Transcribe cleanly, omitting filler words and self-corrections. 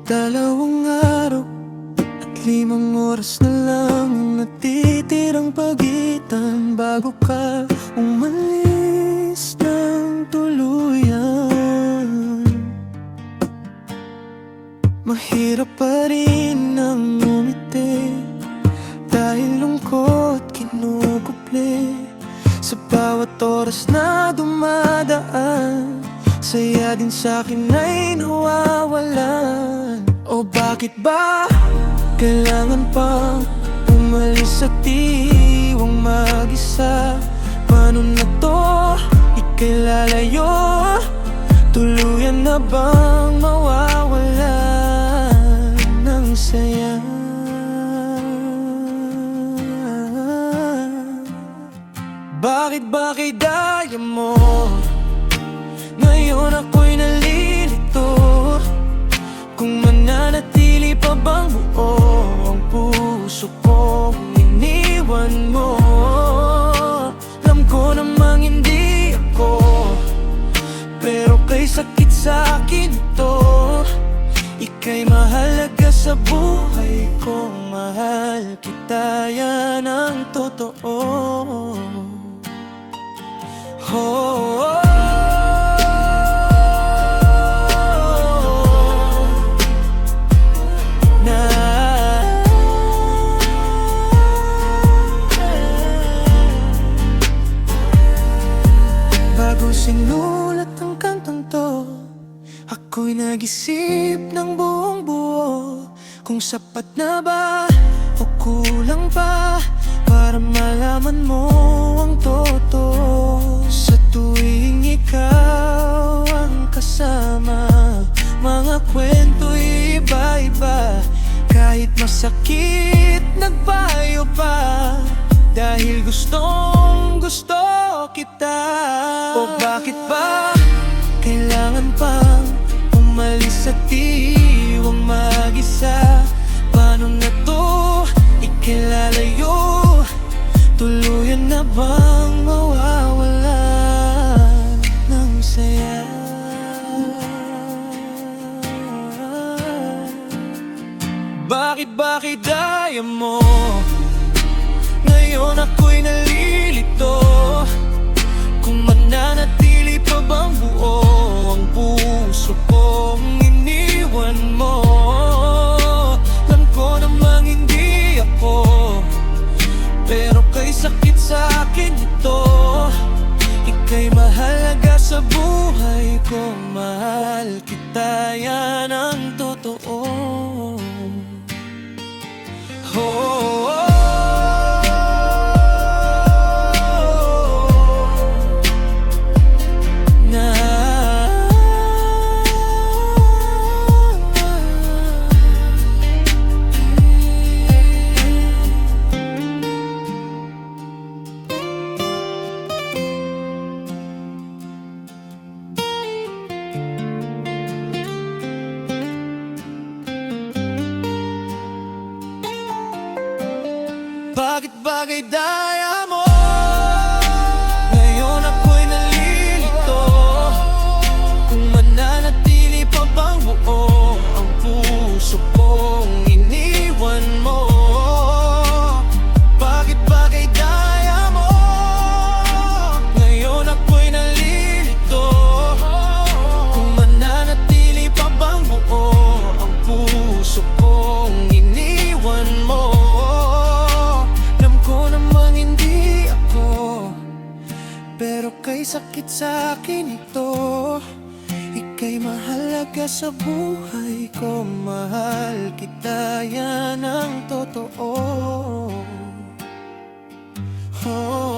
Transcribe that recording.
Dalawang araw at 5 oras na lang ang natitirang pagitan bago ka umalis ng tuluyan. Mahirap pa rin ang ngumiti dahil lungkot kinukuple. Sa bawat oras na dumadaan, saya din sa'kin ay nawawalan. O bakit ba kailangan pa umalis at iwang mag-isa? Paano na to? Ika'y lalayo, tuluyan na bang mawawala ng saya? Bakit ba kay daya mo? Ngayon ako'y nalilito. Kung mananatili pa bang buo ang puso kong iniwan mo? Alam ko namang hindi ako, pero kay sakit sa akin ito. Ika'y mahalaga sa buhay ko, mahal kita, yan ang totoo. Oh, bago sinulat ang kantong to, ako'y nag-isip ng buong buo kung sapat na ba o kulang pa para malaman mo ang totoo. Sa tuwing ikaw ang kasama, mga kwento'y iba-iba. Kahit masakit, nagpayo pa dahil gustong gusto kita. O bakit ba kailangan pang umalis at iwang mag-isa? Paano na to? Ika'y lalayo, tuluyan na bang mawawala ng saya? Bakit ba kay daya mo? Ngayon ako'y nalilito. Kung mananatili pa bang buo ang puso kong iniwan mo? Alam ko namang hindi ako, pero kay sakit sa akin ito. Ika'y mahalaga sa buhay ko, mahal kita, yan ang totoo. Oh, bakit ba kay daya mo? Ngayon ako'y nalilito. Kung mananatili pa bang buo ang puso kong iniwan mo? Bakit ba kay daya mo? Ngayon ako'y nalilito. Kung mananatili pa bang buo ang puso kong iniwan mo? Pero kay sakit sa akin ito. Ika'y mahalaga sa buhay ko, mahal kita, yan ang totoo. Oh.